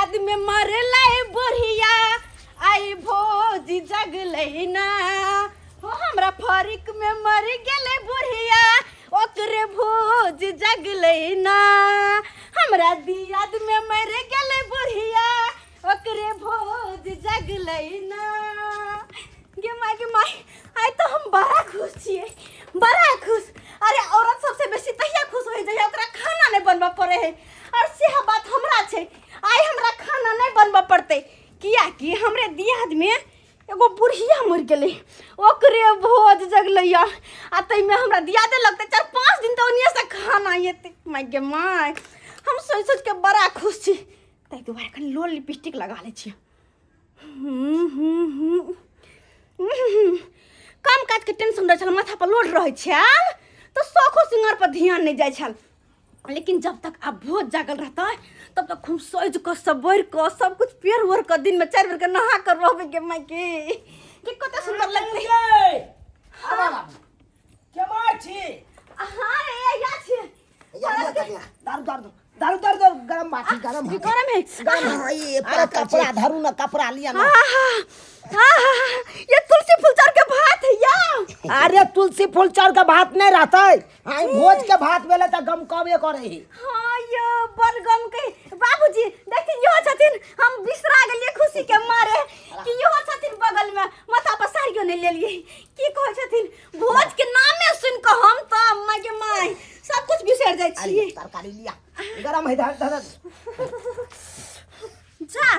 दियाद में मरले बुढ़िया आई भोज जगले ना हो हमरा फरिक में मर गेले बुढ़िया ओकरे भोज जगले ना हमरा दियाद में मर गेले बुढ़िया ओकरे भोज जगले ना गे माई आई तो हम बड़ा खुश छिए बड़ा खुश। अरे औरत सबसे बेसी तहिया खुश हो जाए ओकरा खाना नहीं बनबा पड़े है और सेह बात हमरा छे आई हमरा खाना नहीं बनबा पड़ते किया कि हमरे दियाद में एगो बुढ़िया मर गेले ओकरे भोज जगलैया आ तई में हमरा दियादे लगते 4-5 दिन तो ओनिए से खाना येते माय गे माय हम सोच के बड़ा खुश छी तई दुबारा कनी लोल लिपस्टिक लगा ले छी। काम काज के टेंशन रह छल माथा पर लोड रहे छल तो शौखो सिंगार पर ध्यान नहीं जाय छल लेकिन जब तक अब भोज जागल रहता है तब तक हम सोच कर सबर कर सब कुछ पेर वर कर दिन में 4 बेर के नहा कर रहबे के माई के कते सुंदर लगते हां के मार छी हां रे या छी दारू गरम बाटी गरम है ये पर कपड़ा धरू ना कपड़ा लिया ना ये तुलसी फूल चार के भात है या अरे तुलसी फूल चार का भात नहीं रहता है हां भोज के भात बेले त गम कबे करे है। हां ये बड़ गम के बाबूजी देखी यो छथिन हम बिसरा गेलिए खुशी के मारे कि यो छथिन बगल में माथा पर साड़ियो नहीं ले लिए की कह छथिन भोज के नामे सुन के हम त अम्मा के माई सब कुछ बिसर जाय छिए। तरकारी लिया गरम है धर जा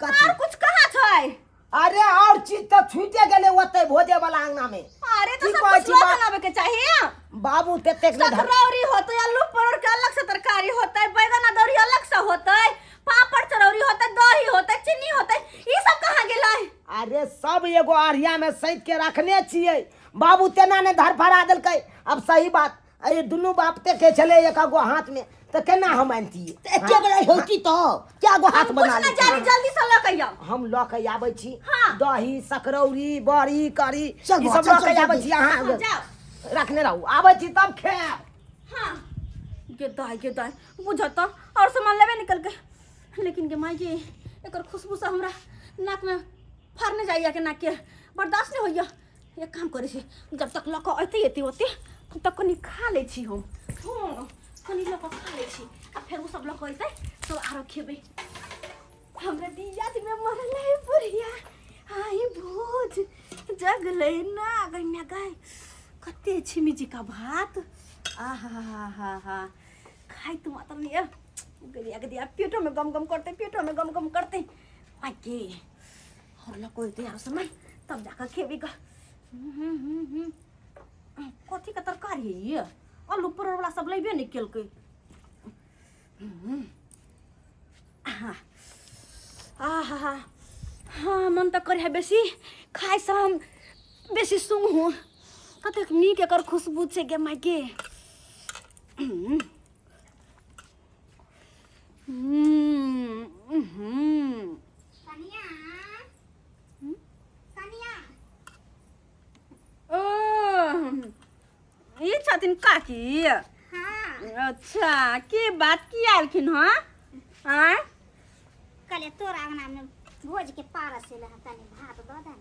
और कुछ कहां छै अरे और चीज तो छूटे गेले ओते भोजे वाला अंगना में अरे तो सब कुछ बनावे के चाहिए बाबू तेते के सकरौरी होते आलू परोर के अलग से तरकारी होता है बैगन अदौरी अलग से होता है पापड़ चरौरी होता है दही होता है चीनी होता है ये सब कहां गेलै। अरे सब एगो आरिया में सहित के रखने छिए बाबू तेना ने धर फरा देलकै अब सही बात अरे दुनू बाप ते के चले एकागो हाथ में तो केना हम मानती एके बेर होती तो क्या गो हाथ बना ले जल्दी से ल के आओ हम ल के आबै छी हाँ। दही सकरौरी बड़ी करी ई सब ल के आबै छी अहाँ रखने रहू आबै छी तब खाएब। हां के दाई बुझत और सामान लेबे निकल के लेकिन के माई के एकर खुशबू से हमरा नाक में फरने जाइया के नाक के बर्दाश्त नहीं होइया एक काम करे छी जब तक ल के एते होते तब तक कनी खा ले छी हम कनी ल के खा ले छी आ फिर वो सब ल के एते तो आरो खेबे हमरा दियाद में मरले बुढ़िया आई भोज जगले ना गन्या गाय कते छिमी जी का भात आहा खाई तो माता नहीं गदिया पेटों में गम करते आके और ल कोई ते समय तब जाकर खेबी का कथी का तरकारी है ये आलू परोर वाला सब लेबे नहीं केल के हाँ मन तो करे है बेसी खाए से हम बेसी सुंग हूँ कते नीक एकर खुशबू छे गे माई के ये छथिन काकी हाँ। अच्छा की बात की आलखिन हाँ हाँ कले तोरा अंगना में भोज के पारस ले तनी भात दो दे